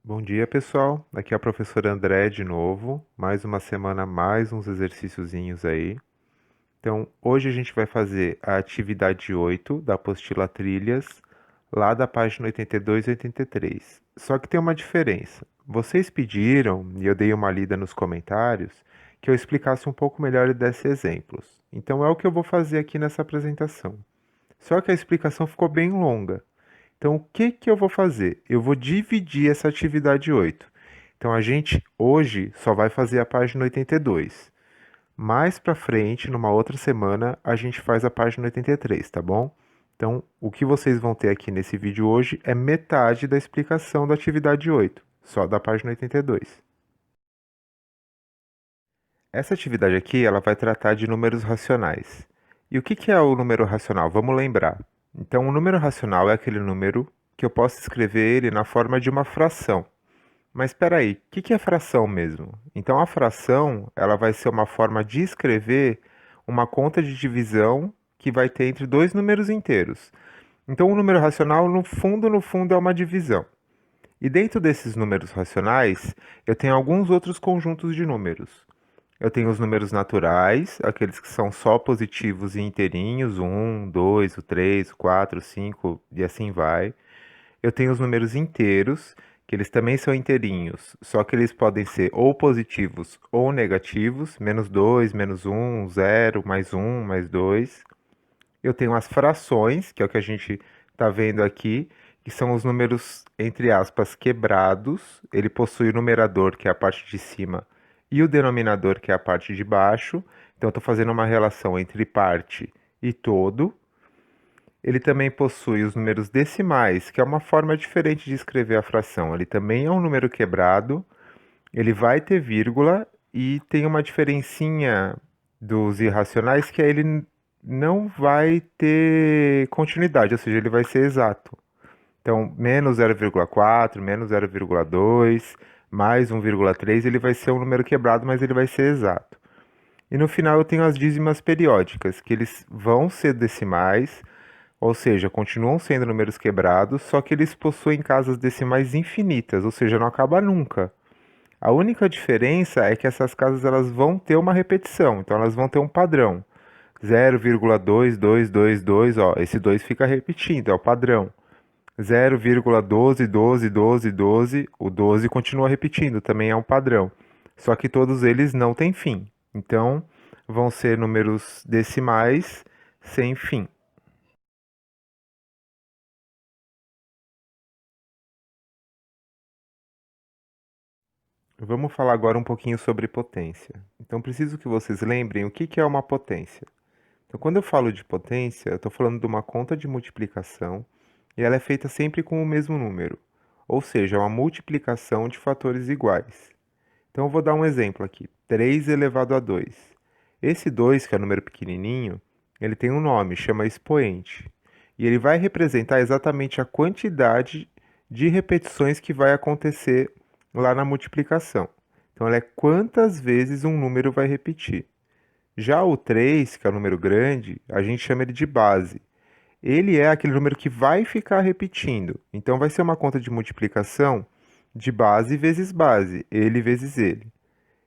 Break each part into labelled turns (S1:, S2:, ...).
S1: Bom dia, pessoal. Aqui é a professora André de novo. Mais uma semana, mais uns exercíciozinhos aí. Então, hoje a gente vai fazer a atividade 8 da apostila Trilhas, lá da página 82 e 83. Só que tem uma diferença. Vocês pediram, e eu dei uma lida nos comentários, que eu explicasse um pouco melhor e desse exemplos. Então, é o que eu vou fazer aqui nessa apresentação. Só que a explicação ficou bem longa. Então, o que que eu vou fazer? Eu vou dividir essa atividade 8. Então, a gente hoje só vai fazer a página 82. Mais para frente, numa outra semana, a gente faz a página 83, tá bom? Então, o que vocês vão ter aqui nesse vídeo hoje é metade da explicação da atividade 8, só da página 82. Essa atividade aqui, ela vai tratar de números racionais. E o que que é o número racional? Vamos lembrar. Então, o número racional é aquele número que eu posso escrever ele na forma de uma fração. Mas espera aí, o que que é fração mesmo? Então, a fração, ela vai ser uma forma de escrever uma conta de divisão que vai ter entre dois números inteiros. Então, o número racional, no fundo, é uma divisão. E dentro desses números racionais, eu tenho alguns outros conjuntos de números. Eu tenho os números naturais, aqueles que são só positivos e inteirinhos, o 1, 2, o 3, o 4, o 5 e assim vai. Eu tenho os números inteiros, que eles também são inteirinhos, só que eles podem ser ou positivos ou negativos, menos 2, menos um, zero, mais um, mais 2. Eu tenho as frações, que é o que a gente está vendo aqui, que são os números, entre aspas, quebrados. Ele possui o numerador, que é a parte de cima, e o denominador, que é a parte de baixo. Então, eu estou fazendo uma relação entre parte e todo. Ele também possui os números decimais, que é uma forma diferente de escrever a fração. Ele também é um número quebrado, ele vai ter vírgula e tem uma diferencinha dos irracionais que é ele não vai ter continuidade, ou seja, ele vai ser exato. Então, menos 0,4, menos 0,2, mais 1,3, ele vai ser um número quebrado, mas ele vai ser exato. E no final eu tenho as dízimas periódicas, que eles vão ser decimais, ou seja, continuam sendo números quebrados, só que eles possuem casas decimais infinitas, ou seja, não acaba nunca. A única diferença é que essas casas elas vão ter uma repetição, então elas vão ter um padrão. 0,2222, ó, esse 2 fica repetindo, é o padrão. 0,12121212, o 12 continua repetindo, também é um padrão. Só que todos eles não têm fim. Então, vão ser números decimais sem fim. Vamos falar agora um pouquinho sobre potência. Então, preciso que vocês lembrem o que que é uma potência. Então, quando eu falo de potência, eu estou falando de uma conta de multiplicação e ela é feita sempre com o mesmo número, ou seja, uma multiplicação de fatores iguais. Então, eu vou dar um exemplo aqui: 3 elevado a 2. Esse 2, que é o número pequenininho, ele tem um nome, chama expoente. E ele vai representar exatamente a quantidade de repetições que vai acontecer lá na multiplicação. Então, ela é quantas vezes um número vai repetir. Já o 3, que é o número grande, a gente chama ele de base. Ele é aquele número que vai ficar repetindo. Então, vai ser uma conta de multiplicação de base vezes base, ele vezes ele.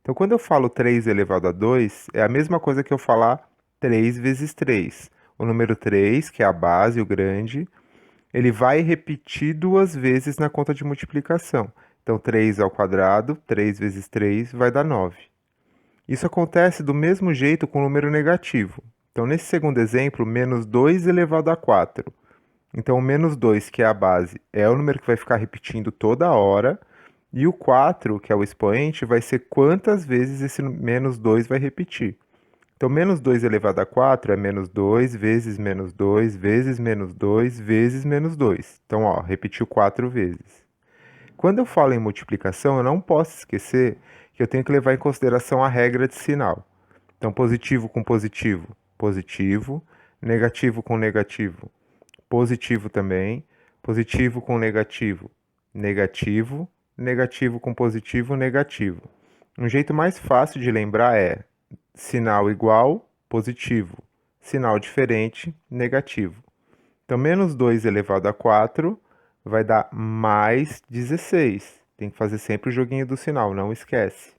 S1: Então, quando eu falo 3 elevado a 2, é a mesma coisa que eu falar 3 vezes 3. O número 3, que é a base, o grande, ele vai repetir duas vezes na conta de multiplicação. Então, 3 ao quadrado, 3 vezes 3 vai dar 9. Isso acontece do mesmo jeito com o número negativo. Então, nesse segundo exemplo, menos 2 elevado a 4. Então, o menos 2, que é a base, é o número que vai ficar repetindo toda hora. E o 4, que é o expoente, vai ser quantas vezes esse menos 2 vai repetir. Então, menos 2 elevado a 4 é menos 2 vezes menos 2 vezes menos 2 vezes menos 2. Então, ó, repetiu 4 vezes. Quando eu falo em multiplicação, eu não posso esquecer que eu tenho que levar em consideração a regra de sinal. Então, positivo com positivo, positivo, negativo com negativo, positivo também, positivo com negativo, negativo, negativo com positivo, negativo. Um jeito mais fácil de lembrar é sinal igual, positivo, sinal diferente, negativo. Então, menos 2 elevado a 4 vai dar mais 16. Tem que fazer sempre o joguinho do sinal, não esquece.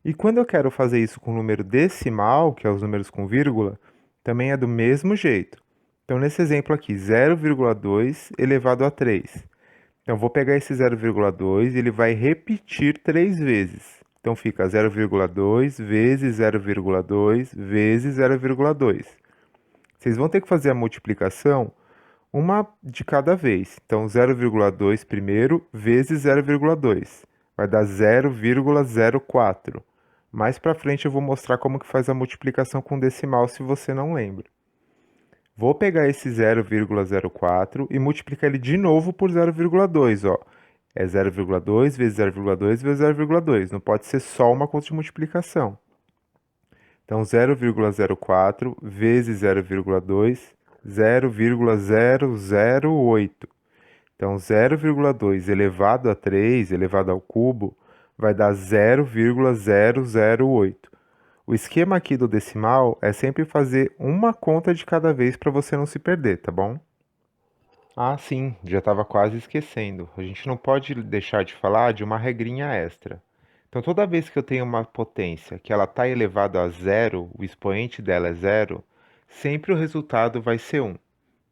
S1: E quando eu quero fazer isso com número decimal, que é os números com vírgula, também é do mesmo jeito. Então, nesse exemplo aqui, 0,2 elevado a 3. Então, eu vou pegar esse 0,2 e ele vai repetir 3 vezes. Então, fica 0,2 vezes 0,2 vezes 0,2. Vocês vão ter que fazer a multiplicação uma de cada vez. Então, 0,2 primeiro vezes 0,2. Vai dar 0,04. Mais para frente eu vou mostrar como que faz a multiplicação com decimal se você não lembra. Vou pegar esse 0,04 e multiplicar ele de novo por 0,2, ó. É 0,2 vezes 0,2 vezes 0,2. Não pode ser só uma conta de multiplicação. Então, 0,04 vezes 0,2, 0,008. Então, 0,2 elevado a 3, elevado ao cubo, vai dar 0,008. O esquema aqui do decimal é sempre fazer uma conta de cada vez para você não se perder, tá bom? Ah, sim, já estava quase esquecendo. A gente não pode deixar de falar de uma regrinha extra. Então, toda vez que eu tenho uma potência que ela está elevada a zero, o expoente dela é zero, sempre o resultado vai ser 1.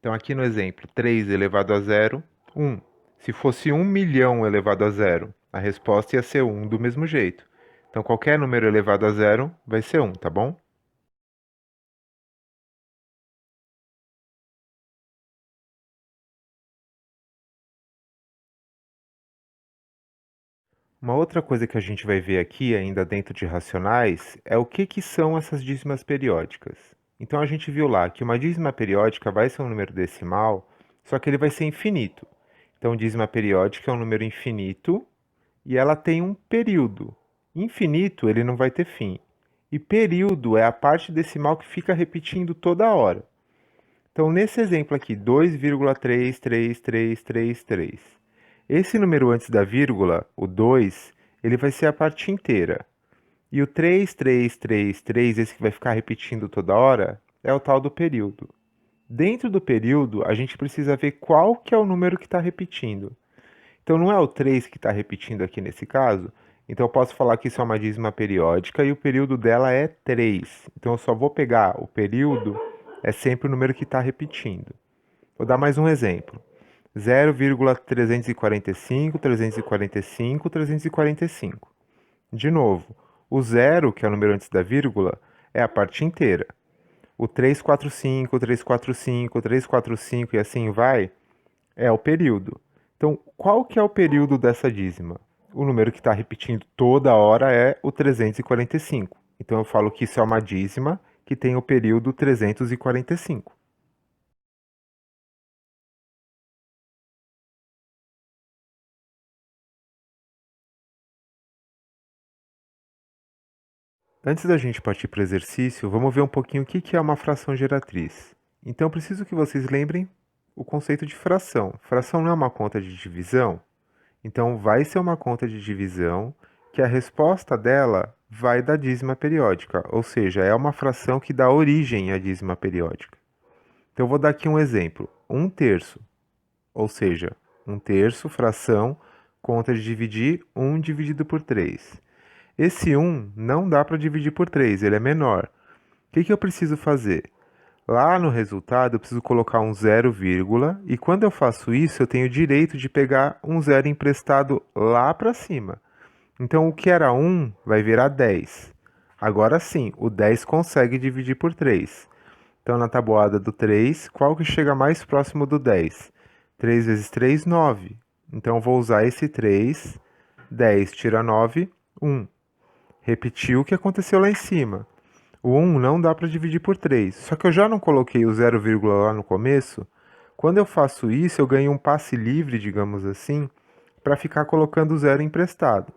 S1: Então, aqui no exemplo, 3 elevado a zero, 1. Se fosse 1 milhão elevado a zero, a resposta ia ser 1 do mesmo jeito. Então, qualquer número elevado a zero vai ser 1, tá bom? Uma outra coisa que a gente vai ver aqui, ainda dentro de racionais, é o que são essas dízimas periódicas. Então, a gente viu lá que uma dízima periódica vai ser um número decimal, só que ele vai ser infinito. Então, dízima periódica é um número infinito e ela tem um período. Infinito, ele não vai ter fim. E período é a parte decimal que fica repetindo toda hora. Então, nesse exemplo aqui, 2,33333. Esse número antes da vírgula, o 2, ele vai ser a parte inteira. E o 3333, esse que vai ficar repetindo toda hora, é o tal do período. Dentro do período, a gente precisa ver qual que é o número que está repetindo. Então, não é o 3 que está repetindo aqui nesse caso. Então, eu posso falar que isso é uma dízima periódica e o período dela é 3. Então, eu só vou pegar o período, é sempre o número que está repetindo. Vou dar mais um exemplo. 0,345, 345, 345. De novo, o zero, que é o número antes da vírgula, é a parte inteira. O 345, 345, 345 e assim vai, é o período. Então, qual que é o período dessa dízima? O número que está repetindo toda hora é o 345. Então, eu falo que isso é uma dízima que tem o período 345. Antes da gente partir para o exercício, vamos ver um pouquinho o que é uma fração geratriz. Então, eu preciso que vocês lembrem o conceito de fração. Fração não é uma conta de divisão? Então, vai ser uma conta de divisão que a resposta dela vai da dízima periódica, ou seja, é uma fração que dá origem à dízima periódica. Então, eu vou dar aqui um exemplo. 1/3, ou seja, 1/3, fração, conta de dividir 1 dividido por 3. Esse 1 não dá para dividir por 3, ele é menor. O que eu preciso fazer? Lá no resultado, eu preciso colocar um zero, vírgula, e quando eu faço isso, eu tenho o direito de pegar um zero emprestado lá para cima. Então, o que era 1 vai virar 10. Agora sim, o 10 consegue dividir por 3. Então, na tabuada do 3, qual que chega mais próximo do 10? 3 vezes 3, 9. Então, eu vou usar esse 3. 10 tira 9, 1. Repetiu o que aconteceu lá em cima. O 1 não dá para dividir por 3. Só que eu já não coloquei o 0, lá no começo. Quando eu faço isso, eu ganho um passe livre, digamos assim, para ficar colocando o zero emprestado.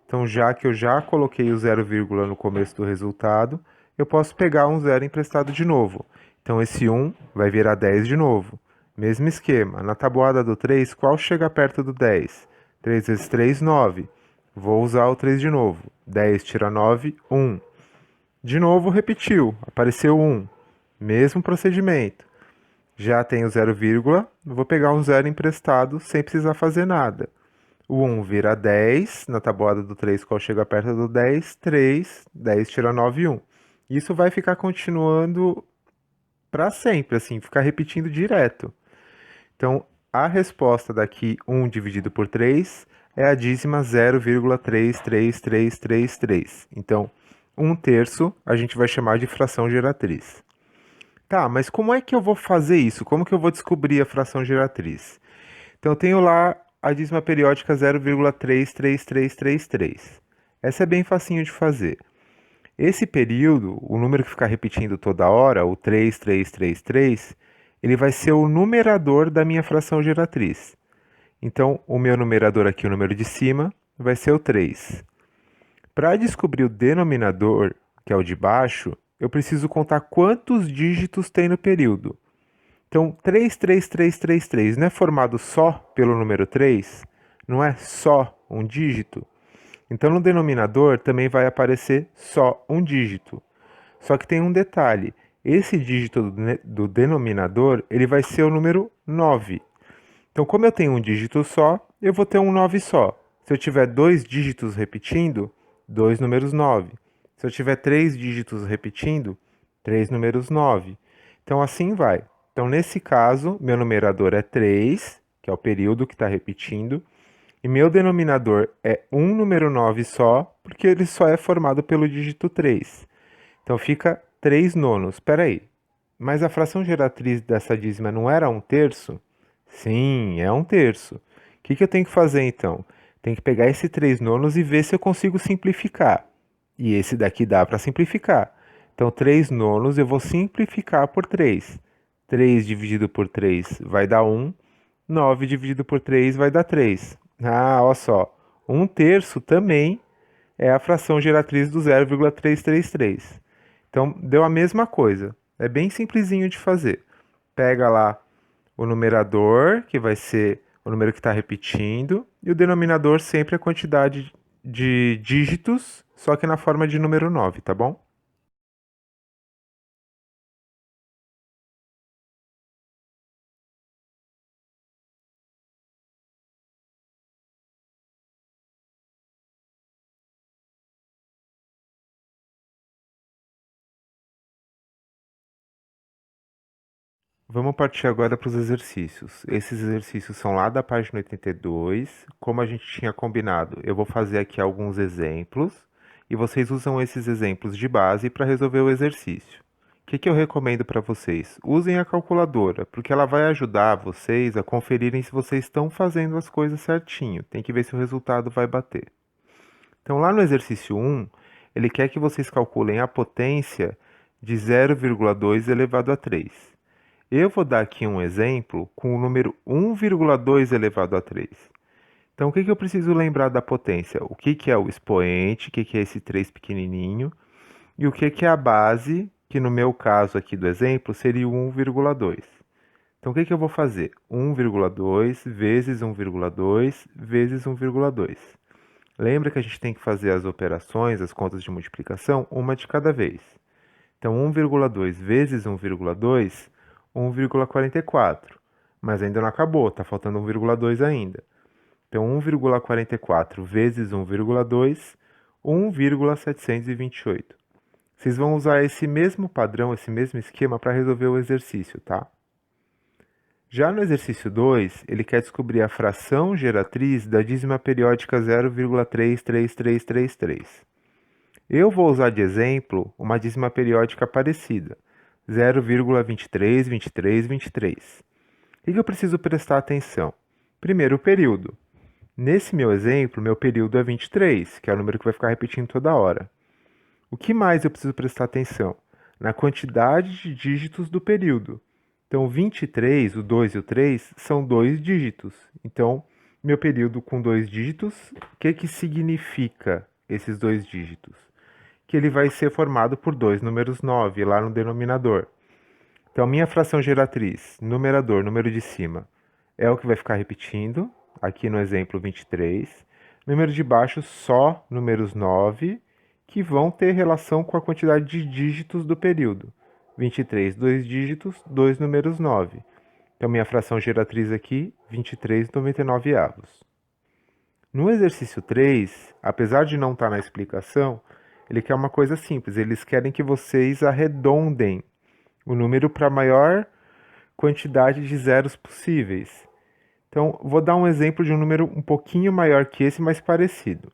S1: Então, já que eu já coloquei o 0, no começo do resultado, eu posso pegar um zero emprestado de novo. Então, esse 1 vai virar 10 de novo. Mesmo esquema. Na tabuada do 3, qual chega perto do 10? 3 vezes 3, 9. Vou usar o 3 de novo. 10 tira 9, 1. De novo, repetiu. Apareceu 1. Mesmo procedimento. Já tenho 0, vou pegar um zero emprestado sem precisar fazer nada. O 1 vira 10, na tabuada do 3, qual chega perto do 10, 3, 10 tira 9, 1. Isso vai ficar continuando para sempre, assim, ficar repetindo direto. Então, a resposta daqui, 1 dividido por 3, é a dízima 0,33333. Então, 1/3 a gente vai chamar de fração geratriz. Tá, mas como é que eu vou fazer isso? Como que eu vou descobrir a fração geratriz? Então, eu tenho lá a dízima periódica 0,33333. Essa é bem facinho de fazer. Esse período, o número que ficar repetindo toda hora, o 3333, ele vai ser o numerador da minha fração geratriz. Então, o meu numerador aqui, o número de cima, vai ser o 3. Para descobrir o denominador, que é o de baixo, eu preciso contar quantos dígitos tem no período. Então, 33333 não é formado só pelo número 3? Não é só um dígito? Então, no denominador também vai aparecer só um dígito. Só que tem um detalhe. Esse dígito do denominador, ele vai ser o número 9. Então, como eu tenho um dígito só, eu vou ter um 9 só. Se eu tiver dois dígitos repetindo, dois números 9. Se eu tiver três dígitos repetindo, três números 9. Então, assim vai. Então, nesse caso, meu numerador é 3, que é o período que está repetindo, e meu denominador é um número 9 só, porque ele só é formado pelo dígito 3. Então, fica 3 nonos. Espera aí, mas a fração geratriz dessa dízima não era 1/3? Sim, é 1/3. O que eu tenho que fazer então? Tenho que pegar esse 3 nonos e ver se eu consigo simplificar. E esse daqui dá para simplificar. Então, 3 nonos eu vou simplificar por 3. 3 dividido por 3 vai dar 1. 9 dividido por 3 vai dar 3. Ah, olha só. 1/3 também é a fração geratriz do 0,333. Então, deu a mesma coisa. É bem simplesinho de fazer. Pega lá o numerador, que vai ser o número que está repetindo, e o denominador sempre a quantidade de dígitos, só que na forma de número 9, tá bom? Vamos partir agora para os exercícios. Esses exercícios são lá da página 82. Como a gente tinha combinado, eu vou fazer aqui alguns exemplos e vocês usam esses exemplos de base para resolver o exercício. O que eu recomendo para vocês? Usem a calculadora, porque ela vai ajudar vocês a conferirem se vocês estão fazendo as coisas certinho. Tem que ver se o resultado vai bater. Então, lá no exercício 1, ele quer que vocês calculem a potência de 0,2 elevado a 3. Eu vou dar aqui um exemplo com o número 1,2 elevado a 3. Então, o que eu preciso lembrar da potência? O que é o expoente, o que é esse 3 pequenininho, e o que é a base, que no meu caso aqui do exemplo seria o 1,2. Então, o que eu vou fazer? 1,2 vezes 1,2 vezes 1,2. Lembra que a gente tem que fazer as operações, as contas de multiplicação, uma de cada vez. Então, 1,2 vezes 1,2, 1,44. Mas ainda não acabou, está faltando 1,2 ainda. Então, 1,44 vezes 1,2, 1,728. Vocês vão usar esse mesmo padrão, esse mesmo esquema para resolver o exercício, tá? Já no exercício 2, ele quer descobrir a fração geratriz da dízima periódica 0,33333. Eu vou usar de exemplo uma dízima periódica parecida, 0,232323. O que eu preciso prestar atenção? Primeiro, o período. Nesse meu exemplo, meu período é 23, que é o número que vai ficar repetindo toda hora. O que mais eu preciso prestar atenção? Na quantidade de dígitos do período. Então, 23, o 2 e o 3 são dois dígitos. Então, meu período com dois dígitos, o que significa esses dois dígitos? Que ele vai ser formado por dois números 9 lá no denominador. Então, minha fração geratriz, numerador, número de cima, é o que vai ficar repetindo, aqui no exemplo 23. Número de baixo, só números 9, que vão ter relação com a quantidade de dígitos do período. 23, dois dígitos, dois números 9. Então, minha fração geratriz aqui, 23,99. No exercício 3, apesar de não estar na explicação, ele quer uma coisa simples. Eles querem que vocês arredondem o número para a maior quantidade de zeros possíveis. Então, vou dar um exemplo de um número um pouquinho maior que esse, mas parecido.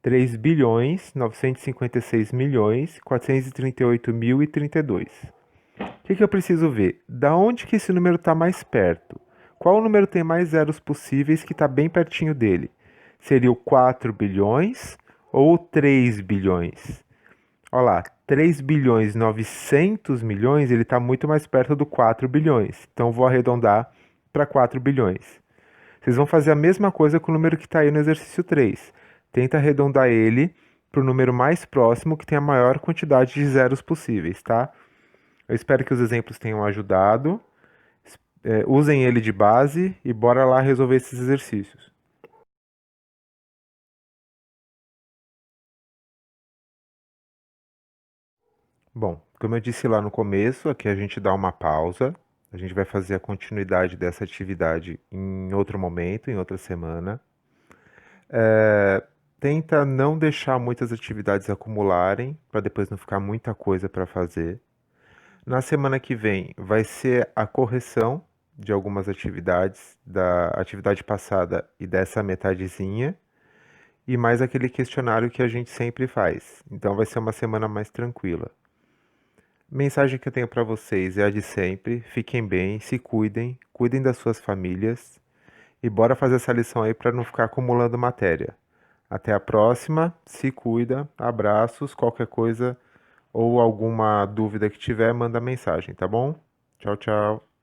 S1: 3.956.438.032. O que eu preciso ver? Da onde que esse número está mais perto? Qual número tem mais zeros possíveis que está bem pertinho dele? Seria o 4 bilhões ou o 3 bilhões? Olha lá, 3 bilhões 900 milhões, ele está muito mais perto do 4 bilhões. Então vou arredondar para 4 bilhões. Vocês vão fazer a mesma coisa com o número que está aí no exercício 3. Tenta arredondar ele para o número mais próximo que tem a maior quantidade de zeros possíveis, tá? Eu espero que os exemplos tenham ajudado. Usem ele de base e bora lá resolver esses exercícios. Bom, como eu disse lá no começo, aqui a gente dá uma pausa. A gente vai fazer a continuidade dessa atividade em outro momento, em outra semana. Tenta não deixar muitas atividades acumularem, para depois não ficar muita coisa para fazer. Na semana que vem vai ser a correção de algumas atividades da atividade passada e dessa metadezinha, e mais aquele questionário que a gente sempre faz. Então vai ser uma semana mais tranquila. Mensagem que eu tenho para vocês é a de sempre. Fiquem bem, se cuidem, cuidem das suas famílias e bora fazer essa lição aí para não ficar acumulando matéria. Até a próxima, se cuida, abraços, qualquer coisa ou alguma dúvida que tiver, manda mensagem, tá bom? Tchau, tchau.